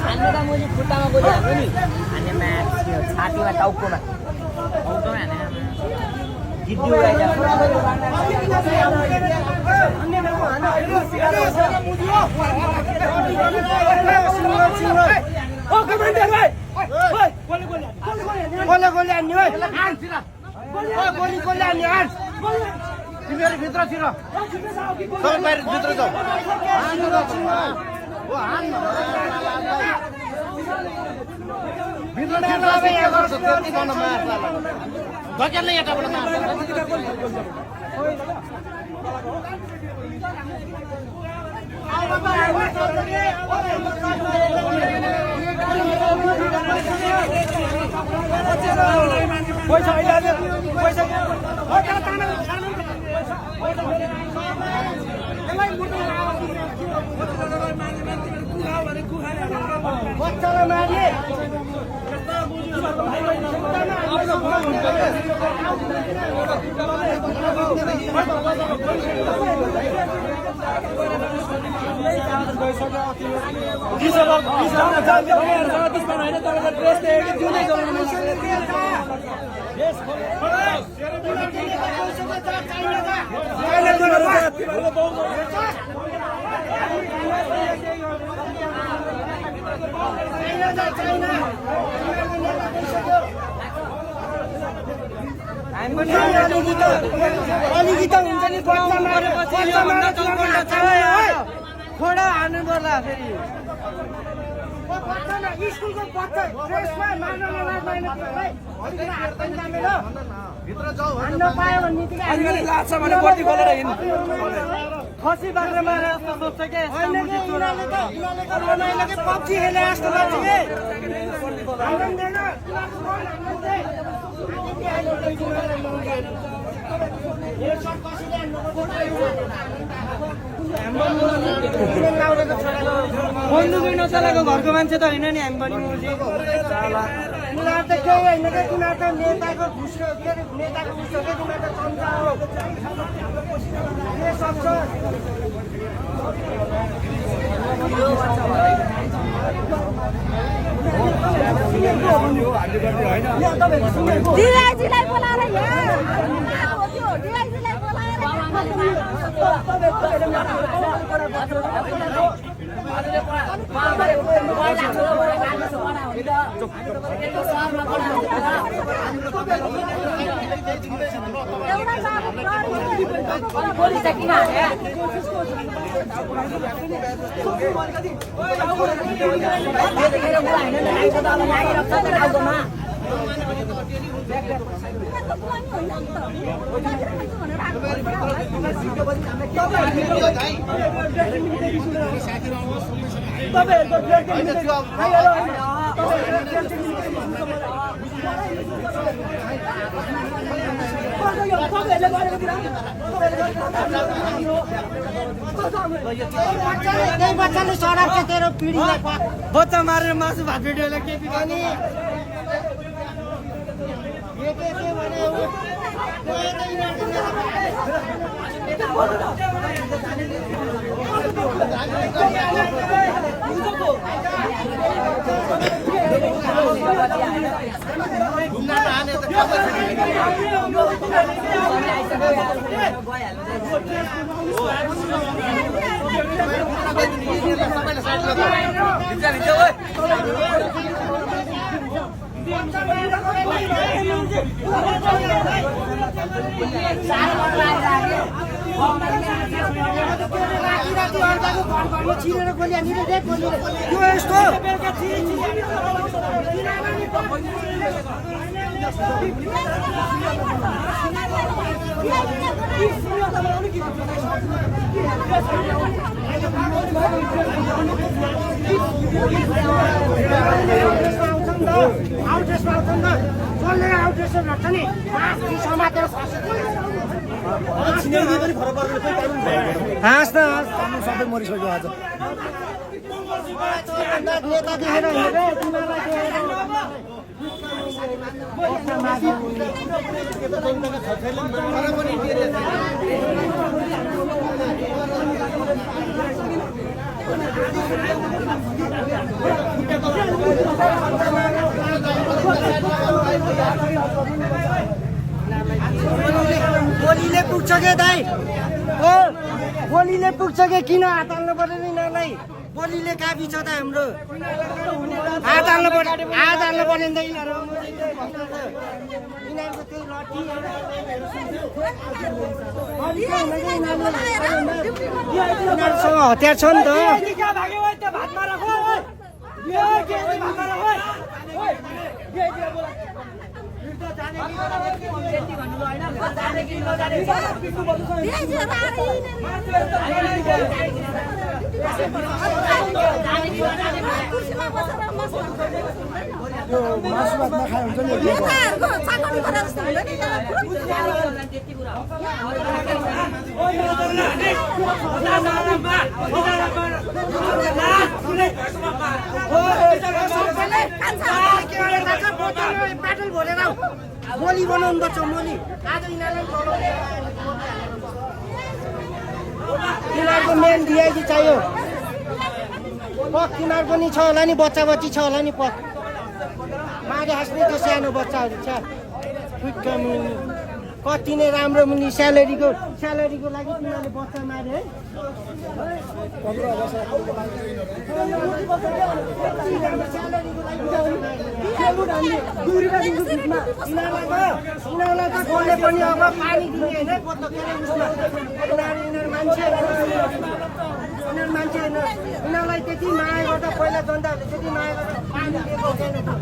Anda मुझे खुट्टामा गोली हाल्नु नि अनि म्याच छातीमा टाउकोमा हाने गिद्दी उडाइजा ओ कमान्डर भाइ गोली गोली हान्ने भाइ गोली गोली हान्ने हान तिमीहरु भित्र छिर सबै बाहिर भित्र जाऊ ओ हान भित्र भित्र यहाँ गर्छ त्यति गर्न मार्छ धकेल्ने यताबाट पैसा बच्चालाई मार्ने अलिकति हुन्छ नि खोडा हान्नु पर्ला फेरि स्कुलको बच्चा ड्रेसमा भित्र जाऊ हान्न पायो भने लाग्छ भने बत्ती खोलेर हिँड्नु खसी बाख्रा मारे जस्तो सोच्छ के पब्जी खेले जस्तो लाग्छ बन्दुकै नचलाएको घरको मान्छे त होइन नि हामी पनि उनीहरू त केही होइन क्या उनीहरू त नेताको घुसको के अरे नेताको घुसको के उनीहरू त चम्चा हो के सक्छ डिआइजीलाई बोलाएर डिआइजीलाई बोलाएर बच्चाले सडाप्छ तेरो पिँढीलाई बच्चा मारेर मासु भात भिडियोलाई के बिगानी छिरेर गोली हानेर दे गोली यो यस्तो आउँछ छ नि मासु समातेर हाँस न सबै मरिसक्यो आज नेता देखेर हिँडे तिमीलाई गोलीले पुग्छ के दाइ ओ गोलीले पुग्छ कि किन हात हाल्नु पर्यो नि यिनीहरूलाई गोलीले काफी छ त हाम्रो हात हाल्नु पर्यो नि त यिनीहरूको त्यही यिनीहरूसँग हतियार छ नि त मासु भात नखाए हुन्छ नि पेट्रोल भरेर मोली बनाउनु पर्छ मोली आज यिनीहरूको मेन डिआइडी चाहियो पक तिनीहरूको नि छ होला नि बच्चा बच्ची छ होला नि पक मारे हाँस्ने त्यो सानो बच्चाहरू छ ठुक्क मुनि कति नै राम्रो मुनि स्यालेरीको लागि तिनीहरूले बच्चा मारे है 15 त कसले पनि अब पानी दिने होइन मान्छे होइन यिनीहरूलाई त्यति माया गर्दा पहिला जनताहरूले त्यति माया गर्दा पानी दिएको हुँदैन